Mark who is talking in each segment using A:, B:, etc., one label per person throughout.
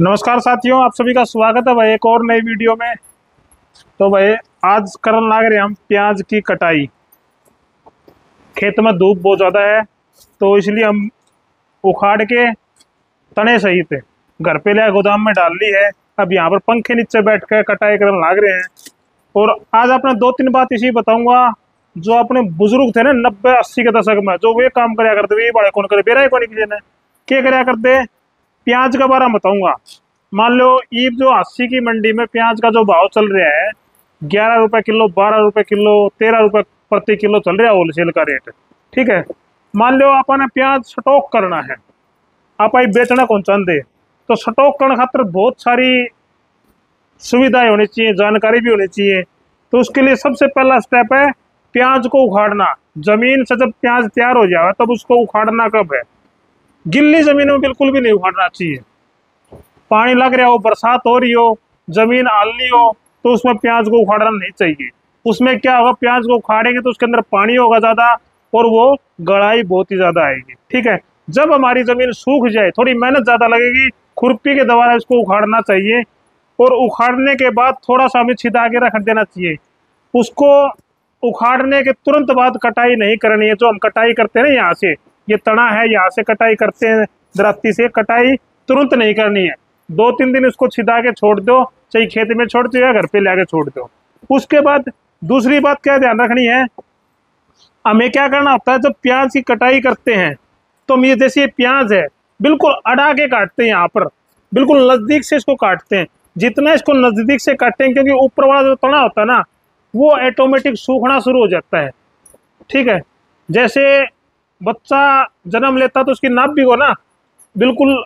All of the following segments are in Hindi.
A: नमस्कार साथियों, आप सभी का स्वागत है भाई एक और नई वीडियो में। तो भाई आज करने लग रहे हैं हम प्याज की कटाई। खेत में धूप बहुत ज़्यादा है तो इसलिए हम उखाड़ के तने सहित घर पे ले गोदाम में डाल ली है। अब यहाँ पर पंखे नीचे बैठ कर कटाई करने लग रहे हैं। और आज अपने दो तीन बात इसी बताऊंगा जो अपने बुजुर्ग थे ना 90-80 के दशक में, जो वे काम कराया करते वे बड़े कौन करे बेरा कौन किसी ने क्या कराया करते। प्याज का बारे में बताऊंगा। मान लो ईब जो 80 की मंडी में प्याज का जो भाव चल रहा है 11 रुपए किलो, 12 रुपए किलो, 13 रुपए प्रति किलो चल रहा है होलसेल का रेट। ठीक है, मान लो आपने प्याज स्टॉक करना है, आप आई बेचना कौन चाहते, तो स्टॉक करने खातर बहुत सारी सुविधाएं होनी चाहिए, जानकारी भी होनी चाहिए। तो उसके लिए सबसे पहला स्टेप है प्याज को उखाड़ना। जमीन से जब प्याज तैयार हो जाए तब उसको उखाड़ना कब है, गिल्ली जमीन में बिल्कुल भी नहीं उखाड़ना चाहिए। पानी लग रहा हो, बरसात हो रही हो, जमीन आली हो, तो उसमें प्याज को उखाड़ना नहीं चाहिए। उसमें क्या होगा, प्याज को उखाड़ेंगे तो उसके अंदर पानी होगा ज़्यादा और वो गड़ाई बहुत ही ज़्यादा आएगी। ठीक है, जब हमारी ज़मीन सूख जाए, थोड़ी मेहनत ज़्यादा लगेगी, खुरपी के द्वारा इसको उखाड़ना चाहिए। और उखाड़ने के बाद थोड़ा सा हमें छिदा के रख देना चाहिए। उसको उखाड़ने के तुरंत बाद कटाई नहीं करनी है। जो हम कटाई करते हैं ना, यहाँ से ये तना है, यहाँ से कटाई करते हैं दरख्ती से, कटाई तुरंत नहीं करनी है। 2-3 दिन उसको छिदा के छोड़ दो, चाहे खेत में छोड़ दो या घर पे लाके छोड़ दो। उसके बाद दूसरी बात क्या ध्यान रखनी है, हमें क्या करना होता है जब प्याज की कटाई करते हैं तो हम ये जैसे ये प्याज है बिल्कुल अड़ा के काटते हैं, यहाँ पर बिल्कुल नजदीक से इसको काटते हैं। जितना इसको नजदीक से काटें, क्योंकि ऊपर वाला जो तना होता है ना वो ऑटोमेटिक सूखना शुरू हो जाता है। ठीक है, जैसे बच्चा जन्म लेता तो उसकी नाप भी हो ना, बिल्कुल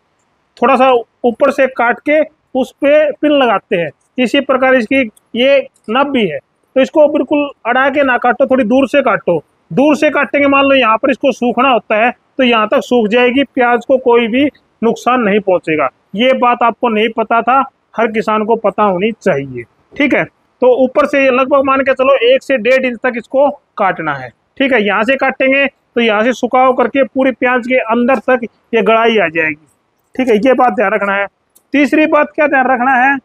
A: थोड़ा सा ऊपर से काट के उस पे पिन लगाते हैं, इसी प्रकार इसकी ये नाप भी है। तो इसको बिल्कुल अड़ा के ना काटो, थोड़ी दूर से काटो। दूर से काटेंगे, मान लो यहाँ पर इसको सूखना होता है तो यहाँ तक सूख जाएगी, प्याज को कोई भी नुकसान नहीं पहुंचेगा। ये बात आपको नहीं पता था, हर किसान को पता होनी चाहिए। ठीक है, तो ऊपर से लगभग मान के चलो 1 से 1.5 इंच तक इसको काटना है। ठीक है, यहाँ से काटेंगे तो यहाँ से सुखाव करके पूरी प्याज के अंदर तक ये गड़ाई आ जाएगी। ठीक है, ये बात ध्यान रखना है। तीसरी बात क्या ध्यान रखना है,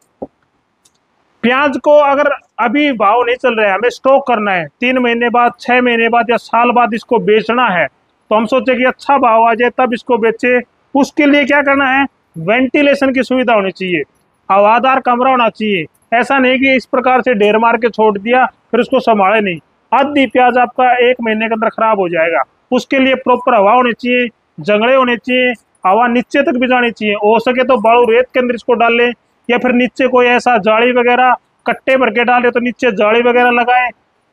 A: प्याज को अगर अभी भाव नहीं चल रहा है, हमें स्टॉक करना है, 3 महीने बाद, 6 महीने बाद या साल बाद इसको बेचना है, तो हम सोचे कि अच्छा भाव आ जाए तब इसको बेचे। उसके लिए क्या करना है, वेंटिलेशन की सुविधा होनी चाहिए, हवादार कमरा होना चाहिए। ऐसा नहीं कि इस प्रकार से ढेर मार के छोड़ दिया फिर उसको संभाले नहीं, आधी प्याज आपका 1 महीने के अंदर खराब हो जाएगा। उसके लिए प्रॉपर हवा होनी चाहिए, जंगड़े होने चाहिए, हवा नीचे तक भी जानी चाहिए। हो सके तो बालू रेत के अंदर इसको डाल लें, या फिर नीचे कोई ऐसा जाली वगैरह कट्टे भर के डाले तो नीचे जाली वगैरह लगाएं,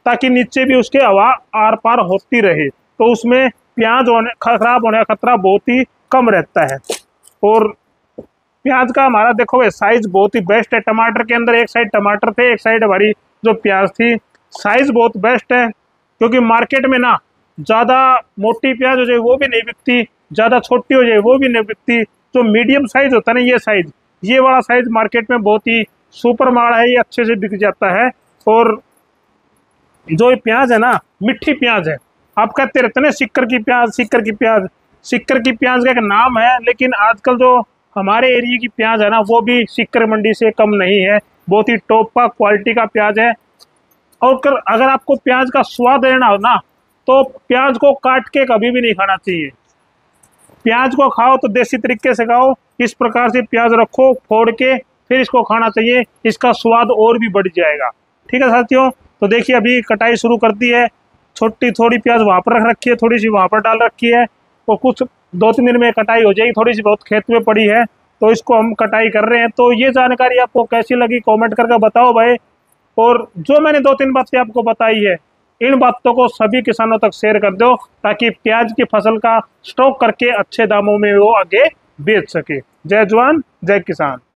A: ताकि नीचे भी उसके हवा आर पार होती रहे। तो उसमें प्याज होने खराब होने का खतरा बहुत ही कम रहता है। और प्याज का हमारा देखो साइज बहुत ही बेस्ट है। टमाटर के अंदर एक साइड टमाटर थे, एक साइड हमारी जो प्याज थी। साइज बहुत बेस्ट है, क्योंकि मार्केट में ना ज़्यादा मोटी प्याज हो जाए वो भी नहीं बिकती, ज़्यादा छोटी हो जाए वो भी नहीं बिकती। जो मीडियम साइज होता है ना, ये साइज, ये वाला साइज मार्केट में बहुत ही सुपर माल है, ये अच्छे से बिक जाता है। और जो ये प्याज है ना, मिट्टी प्याज है। आप कहते रहते ना सिक्कर की प्याज, सिक्कर की प्याज। सिक्कर की प्याज का एक नाम है, लेकिन आजकल जो हमारे एरिया की प्याज है ना वो भी सिक्कर मंडी से कम नहीं है, बहुत ही टॉप का क्वालिटी का प्याज है। और अगर आपको प्याज का स्वाद लेना हो ना, तो प्याज को काट के कभी भी नहीं खाना चाहिए। प्याज को खाओ तो देसी तरीके से खाओ, इस प्रकार से प्याज रखो फोड़ के, फिर इसको खाना चाहिए, इसका स्वाद और भी बढ़ जाएगा। ठीक है साथियों, तो देखिए अभी कटाई शुरू कर दी है। छोटी थोड़ी प्याज वहाँ पर रख रखी है, थोड़ी सी वहाँ पर डाल रखी है, और कुछ 2-3 दिन में कटाई हो जाएगी। थोड़ी सी बहुत खेत में पड़ी है तो इसको हम कटाई कर रहे हैं। तो ये जानकारी आपको कैसी लगी कमेंट करके बताओ भाई। और जो मैंने 2-3 बातें आपको बताई है, इन बातों को सभी किसानों तक शेयर कर दो, ताकि प्याज की फसल का स्टॉक करके अच्छे दामों में वो आगे बेच सके। जय जवान जय किसान।